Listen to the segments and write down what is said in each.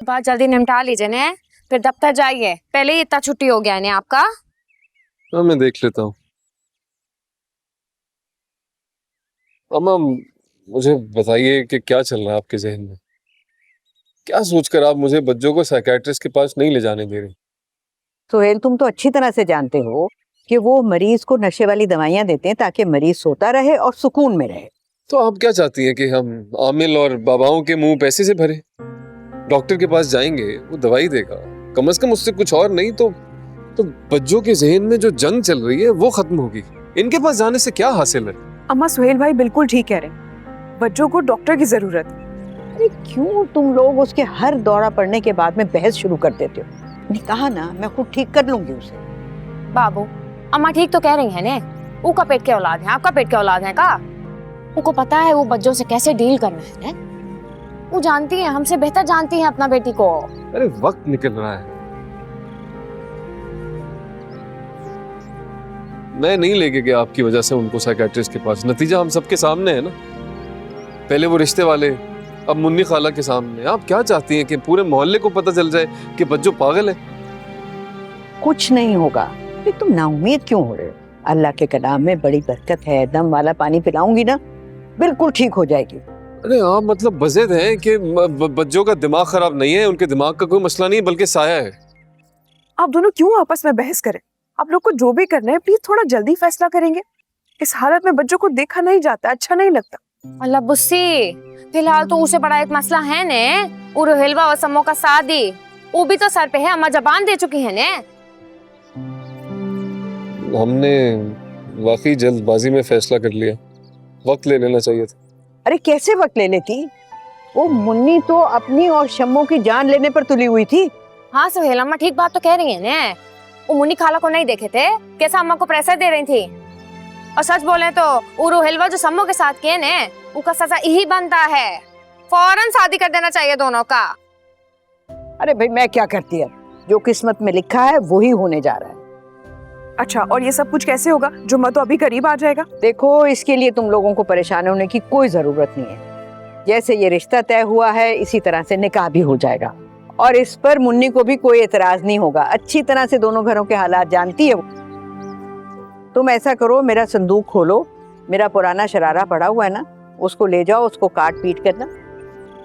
बात जल्दी निपटा लीजिए ने, फिर दफ्तर जाइए। पहले ही इतना छुट्टी हो गया है आपका। हाँ मैं देख लेता हूँ। अम्मा मुझे बताइए कि क्या चल रहा है आपके जहन में? क्या सोचकर आप मुझे बच्चों को साइकियाट्रिस्ट के पास नहीं ले जाने दे रहे? सोहेल, तुम तो अच्छी तरह से जानते हो कि वो मरीज को नशे वाली दवाइयां देते हैं ताकि मरीज सोता रहे और सुकून में रहे। तो आप क्या चाहती हैं कि हम आमिल और बाबाओं के मुंह पैसे से भरे? डॉक्टर के पास जाएंगे, वो दवाई देगा, कम से कम उससे कुछ और नहीं तो बच्चों के जहन में जो जंग चल रही है वो खत्म होगी। इनके पास जाने से क्या हासिल है? अम्मा, सोहेल भाई बिल्कुल ठीक कह रहे हैं, बच्चों को डॉक्टर की जरूरत है। अरे क्यों तुम लोग उसके हर दौरा पड़ने के बाद में बहस शुरू कर देते हो? मैंने कहा ना, मैं खुद ठीक कर लूंगी उसे। बाबू, अम्मा ठीक तो कह रही है ने, उनका पेट के औलाद है, आपका पेट के औलाद है का? उनको पता है वो बच्चों से कैसे डील करना है ने? वो जानती है, हमसे बेहतर जानती है अपना बेटी को। अरे वक्त निकल रहा है, मैं नहीं लेके गया आपकी वजह से उनको साइकियाट्रिस्ट के पास। नतीजा हम सबके सामने है ना। पहले वो रिश्ते वाले, अब मुन्नी खाला के सामने। आप क्या चाहती हैं कि पूरे मोहल्ले को पता चल जाए कि बच्चों पागल है? कुछ नहीं होगा। तुम नाउम्मीद क्यों हो रहे हो? अल्लाह के कलाम में बड़ी बरकत है। दम वाला पानी पिलाऊंगी ना, बिल्कुल ठीक हो जाएगी। अरे आप मतलब बज़ेद हैं कि बच्चों का दिमाग खराब नहीं है, उनके दिमाग का कोई मसला नहीं बल्कि साया है। आप दोनों क्यों आपस में बहस करें? आप लोग को जो भी करना है प्लीज थोड़ा जल्दी फैसला करेंगे। इस हालत में बच्चों को देखा नहीं जाता, अच्छा नहीं लगता। अल्लाह बुस्सी, फिलहाल तो उसे बड़ा एक मसला है ने, उरुहिलवा और सम्मो का शादी। वो भी तो सर पे है, अम्मा जबान दे चुकी है ने। हमने वाकई जल्दबाजी में फैसला कर लिया, वक्त ले लेना चाहिए था। अरे कैसे वक्त ले लेती? वो मुन्नी तो अपनी और शम्मो की जान लेने पर तुली हुई थी। हाँ सोहेल, अम्मा ठीक बात तो कह रही है ने। वो मुन्नी खाला को नहीं देखे थे कैसा अम्मा को प्रेशर दे रही थी। और सच बोले तो उरु हिलवा जो सम्मो के साथ किए ने, उसका सजा यही बनता है, फौरन शादी कर देना चाहिए दोनों का। अरे भाई मैं क्या करती है, जो किस्मत में लिखा है वही होने जा रहा है। अच्छा, और ये सब कुछ कैसे होगा? जुम्मा तो अभी करीब आ जाएगा। देखो, इसके लिए तुम लोगों को परेशान होने की कोई जरूरत नहीं है। जैसे ये रिश्ता तय हुआ है इसी तरह से निकाह भी हो जाएगा, और इस पर मुन्नी को भी कोई एतराज नहीं होगा। अच्छी तरह से दोनों घरों के हालात जानती है वो। तुम ऐसा करो, मेरा संदूक खोलो, मेरा पुराना शरारा पड़ा हुआ है ना, उसको ले जाओ, उसको काट पीट करना,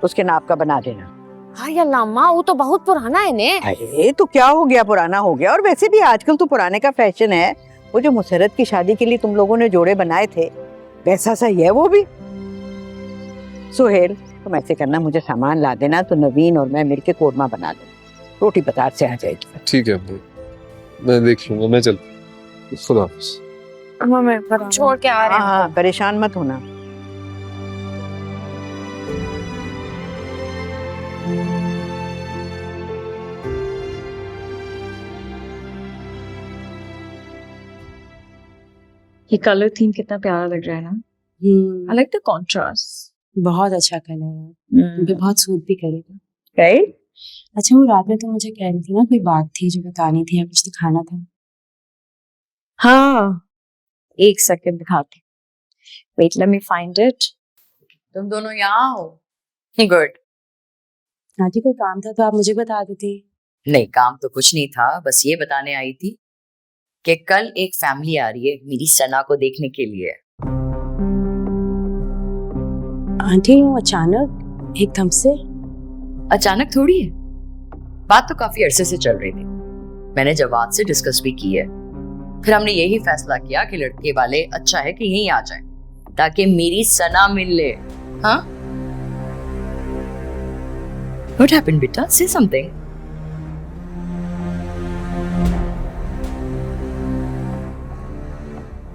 उसके नाप का बना देना। हाय अल्लाह अम्मा, वो तो बहुत पुराना है ने। अरे तो क्या हो गया, पुराना हो गया। और वैसे भी आजकल तो पुराने का फैशन है। वो जो मुसरत की शादी के लिए तुम लोगों ने जोड़े बनाए थे, वैसा सही है वो भी। सुहेल, तुम ऐसे करना, मुझे सामान ला देना, तो नवीन और मैं मिलके कोरमा बना लेंगे, रोटी पतार से आ जाएगी। ठीक है अब्बू, मैं देख लूंगा, मैं चल। खुदा हाफिज़। अम्मा मैं छोड़ के आ रहे हैं। हाँ, परेशान मत होना। ये कलर थीम कितना प्यारा लग रहा है ना। I like the contrast. बहुत अच्छा कलर है, मुझे बहुत सूट भी करेगा। राइट? अच्छा, वो रात में तो मुझे कह रही थी ना, कोई बात थी जो बतानी थी या कुछ दिखाना था। हाँ, एक सेकंड दिखाती। Wait, let me find it. तुम दोनों यहाँ हो? गुड। आंटी, कोई काम था तो आप मुझे बता देती। नहीं, काम तो कुछ नहीं था, बस ये बताने आई थी कि कल एक फैमिली आ रही है मेरी सना को देखने के लिए। आंटी, वो अचानक एकदम से? अचानक थोड़ी है, बात तो काफी अरसे से चल रही थी। मैंने जवाब से डिस्कस भी की है। फिर हमने यही फैसला किया कि लड़के वाले अच्छा है कि यहीं आ जाए ताकि मेरी सना मिल ले। हाँ? What happened, बेटा? Say something.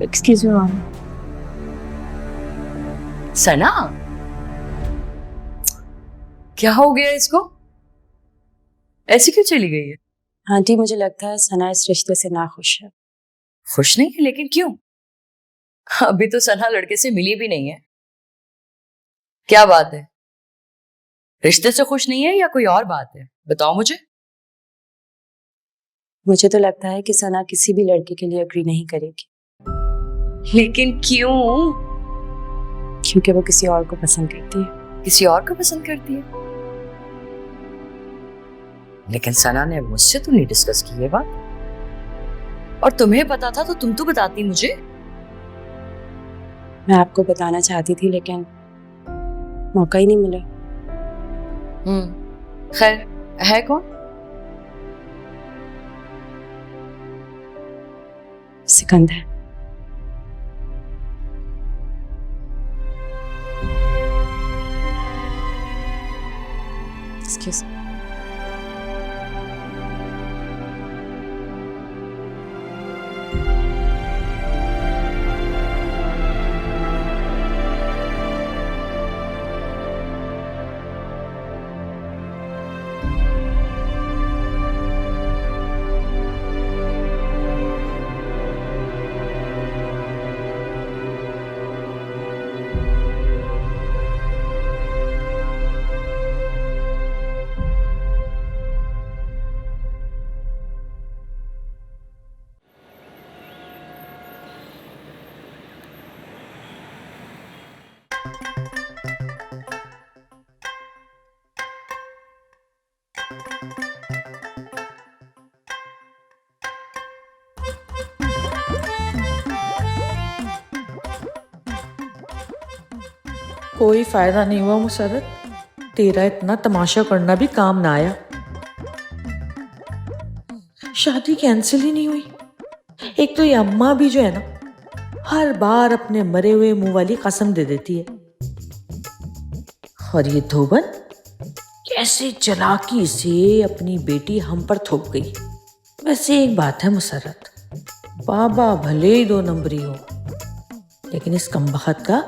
Excuse me ma'am. Sana, क्या हो गया इसको? ऐसे क्यों चली गई है? आंटी, मुझे लगता है सना इस रिश्ते से नाखुश है। खुश नहीं है? लेकिन क्यों? अभी तो सना लड़के से मिली भी नहीं है। क्या बात है? रिश्ते से खुश नहीं है या कोई और बात है? बताओ मुझे। मुझे तो लगता है कि सना किसी भी लड़के के लिए अग्री नहीं करेगी। लेकिन क्यों? क्योंकि वो किसी और को पसंद करती है। किसी और को पसंद करती है? लेकिन सना ने मुझसे तो नहीं डिस्कस की ये बात। और तुम्हें पता था तो तुम तो बताती मुझे। मैं आपको बताना चाहती थी लेकिन मौका ही नहीं मिला। खैर, है कौन? सिकंदर। Excuse me. कोई फायदा नहीं हुआ मुसर्रत, तेरा इतना तमाशा करना भी काम ना आया। शादी कैंसिल ही नहीं हुई। एक तो ये अम्मा भी जो है ना, हर बार अपने मरे हुए मुंह वाली कसम दे देती है। और ये धोबन कैसे चालाकी से अपनी बेटी हम पर थोप गई। वैसे एक बात है मुसर्रत, बाबा भले ही 2 नंबरी हो, लेकिन इस कमबख्त का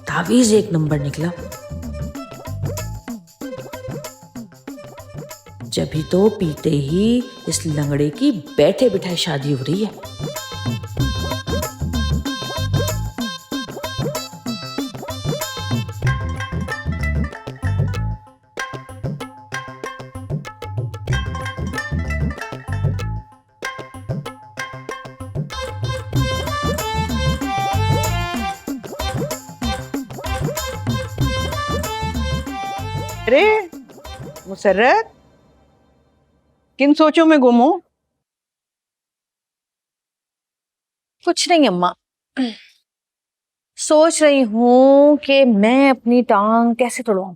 तावीज 1 नंबर निकला। जभी तो पीते ही इस लंगड़े की बैठे बिठाए शादी हो रही है। अरे मुसर्रत, किन सोचों में गुम हो? कुछ नहीं अम्मा, सोच रही हूँ कि मैं अपनी टांग कैसे तोड़वाऊं।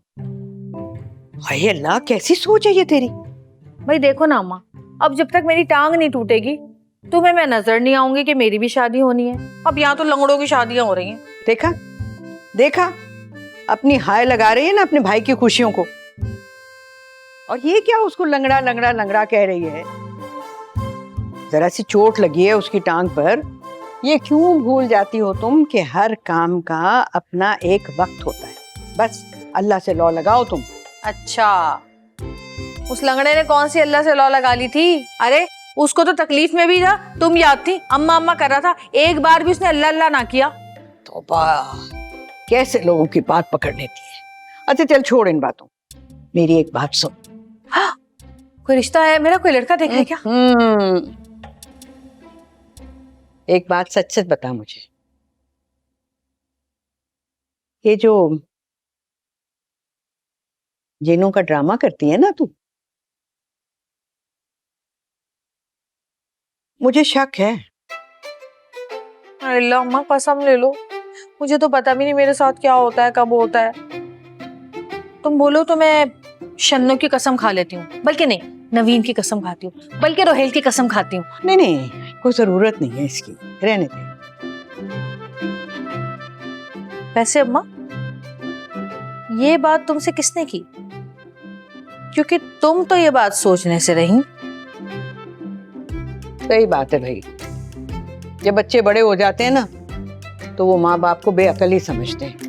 हाय अल्लाह, कैसी सोच है ये तेरी? भाई देखो ना अम्मा, अब जब तक मेरी टांग नहीं टूटेगी तुम्हें मैं नजर नहीं आऊंगी कि मेरी भी शादी होनी है। अब यहाँ तो लंगड़ों की शादियां हो रही हैं। देखा देखा, अपनी हाय लगा रही है ना अपने भाई की खुशियों को, और ये क्या उसको लंगड़ा लंगड़ा लंगड़ा कह रही है? जरा सी चोट लगी है उसकी टांग पर, ये क्यों भूल जाती हो तुम कि हर काम का अपना एक वक्त होता है। बस अल्लाह से लौ लगाओ तुम। अच्छा, उस लंगड़े ने कौन सी अल्लाह से लौ लगा ली थी? अरे उसको तो तकलीफ में भी था, तुम याद थी, अम्मा अम्मा कर रहा था, एक बार भी उसने अल्लाह अल्लाह ना किया। तौबा, कैसे लोगों की बात पकड़ लेती है। अच्छा चल छोड़ इन बातों, मेरी एक बात सुन। हाँ, कोई रिश्ता है मेरा, कोई लड़का देखा है क्या? एक बात सच सच बता मुझे, ये जो जिनों का ड्रामा करती है ना तू, मुझे शक है। अल्लाह अम्मा कसम ले लो, मुझे तो पता भी नहीं मेरे साथ क्या होता है, कब होता है। तुम बोलो तो मैं शन्नो की कसम खा लेती हूँ, बल्कि नहीं नवीन की कसम खाती हूँ, बल्कि रोहेल की कसम खाती हूँ। नहीं नहीं, कोई जरूरत नहीं है इसकी, रहने दे। वैसे अम्मा ये बात तुमसे किसने की? क्योंकि तुम तो ये बात सोचने से रही। सही बात है भाई, जब बच्चे बड़े हो जाते हैं ना तो वो माँ बाप को बेअकल ही समझते हैं।